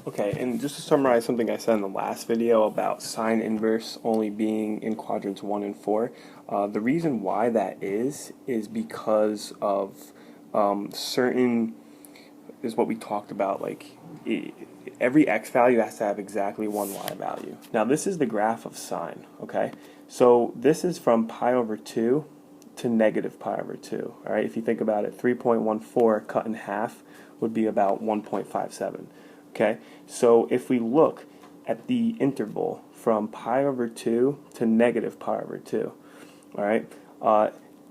Okay, and just to summarize something I said in the last video about sine inverse only being in quadrants 1 and 4, the reason why that is because of certain, is what we talked about, like every x value has to have exactly one y value. Now this is the graph of sine, okay? So this is from pi over 2 to negative pi over 2, all right? If you think about it, 3.14 cut in half would be about 1.57. Okay, so if we look at the interval from pi over 2 to negative pi over 2, all right,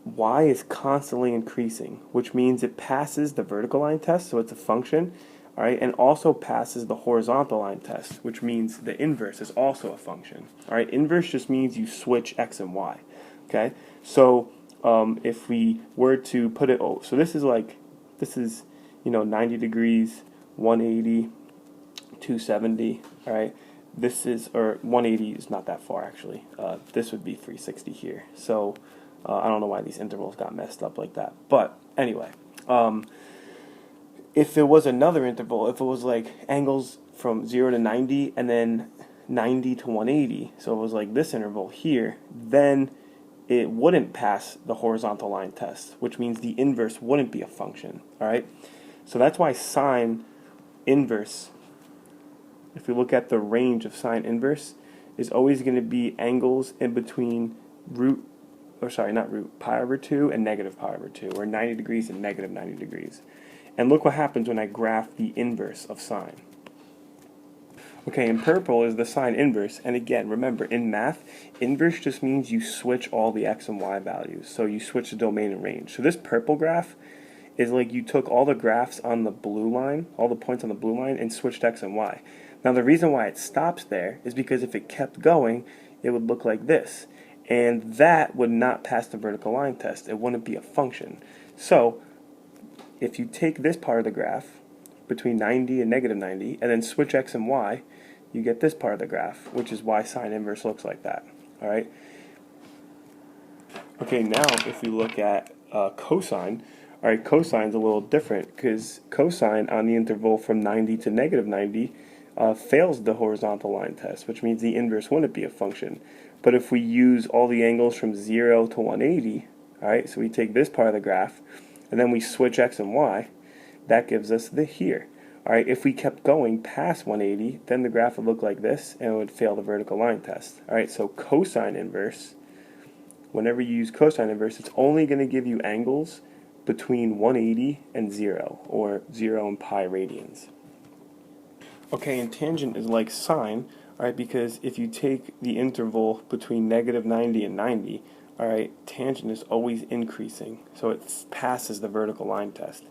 y is constantly increasing, which means it passes the vertical line test, so it's a function, all right, and also passes the horizontal line test, which means the inverse is also a function. All right, inverse just means you switch x and y. Okay, so if we were to put it, so this is 90 degrees, 180. 270, all right, this is, or 180 is not that far actually, this would be 360 here, so I don't know why these intervals got messed up like that, but anyway, if it was another interval, if it was like angles from 0 to 90 and then 90 to 180, so it was like this interval here, then it wouldn't pass the horizontal line test, which means the inverse wouldn't be a function, all right, so that's why sine inverse, if we look at the range of sine inverse, is always going to be angles in between pi over 2 and negative pi over 2, or 90 degrees and negative 90 degrees. And look what happens when I graph the inverse of sine. Okay, in purple is the sine inverse, and again, remember, in math, inverse just means you switch all the x and y values, so you switch the domain and range. So this purple graph is like you took all the graphs on the blue line, all the points on the blue line, and switched x and y. Now the reason why it stops there is because if it kept going, it would look like this. And that would not pass the vertical line test. It wouldn't be a function. So if you take this part of the graph, between 90 and negative 90, and then switch x and y, you get this part of the graph, which is why sine inverse looks like that. All right. Okay, now if we look at cosine, all right, cosine's a little different because cosine on the interval from 90 to negative 90 fails the horizontal line test, which means the inverse wouldn't be a function. But if we use all the angles from 0 to 180, all right, so we take this part of the graph, and then we switch x and y, that gives us the here. All right, if we kept going past 180, then the graph would look like this, and it would fail the vertical line test. All right, so cosine inverse, whenever you use cosine inverse, it's only going to give you angles between 180 and 0, or 0 and pi radians. Okay, and tangent is like sine, all right, because if you take the interval between negative 90 and 90, all right, tangent is always increasing, so it passes the vertical line test.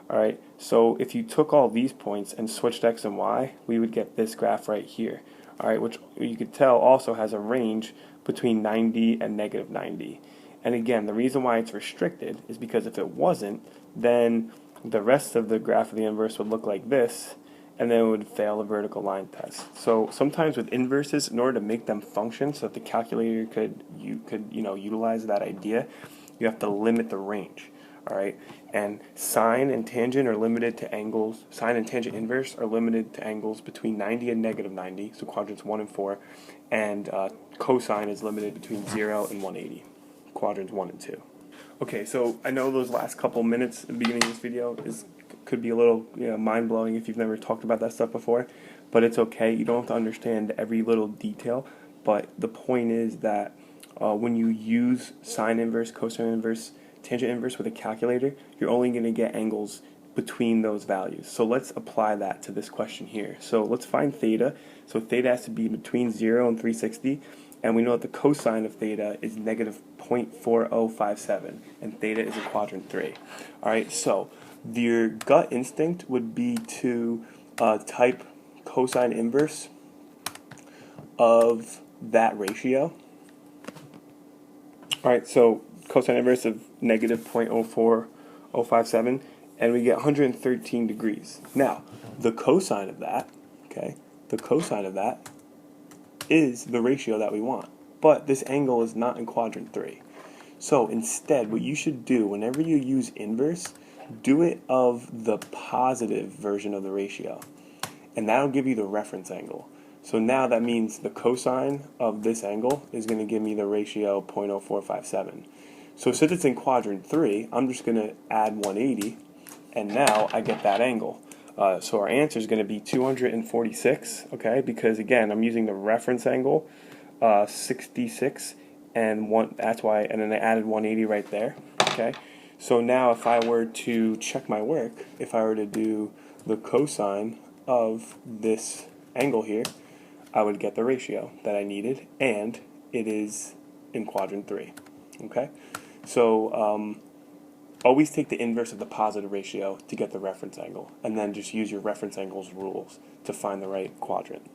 All right, so if you took all these points and switched x and y, we would get this graph right here, all right, which you could tell also has a range between 90 and negative 90. And again, the reason why it's restricted is because if it wasn't, then the rest of the graph of the inverse would look like this, and then it would fail the vertical line test. So sometimes with inverses, in order to make them function so that the calculator could utilize that idea, you have to limit the range. All right, and sine and tangent are limited to angles. Sine and tangent inverse are limited to angles between 90 and negative 90, so quadrants 1 and 4, and cosine is limited between 0 and 180, quadrants 1 and 2. Okay, so I know those last couple minutes at the beginning of this video could be a little mind-blowing if you've never talked about that stuff before, but it's okay. You don't have to understand every little detail, but the point is that when you use sine inverse, cosine inverse, tangent inverse with a calculator, you're only going to get angles between those values. So let's apply that to this question here. So let's find theta. So theta has to be between 0 and 360, and we know that the cosine of theta is negative 0.4057, and theta is in quadrant 3. All right, so your gut instinct would be to type cosine inverse of that ratio. All right, so cosine inverse of negative 0.04057, and we get 113 degrees. Now, the cosine of that, okay, the cosine of that is the ratio that we want, but this angle is not in quadrant 3. So instead, what you should do whenever you use inverse, do it of the positive version of the ratio. and that'll give you the reference angle. So now that means the cosine of this angle is going to give me the ratio 0.0457. So since it's in quadrant 3, I'm just going to add 180, and now I get that angle. So our answer is going to be 246, okay, because again, I'm using the reference angle, 66, and that's why, and then I added 180 right there, okay. So now if I were to check my work, if I were to do the cosine of this angle here, I would get the ratio that I needed, and it is in quadrant 3, okay. So always take the inverse of the positive ratio to get the reference angle, and then just use your reference angle's rules to find the right quadrant.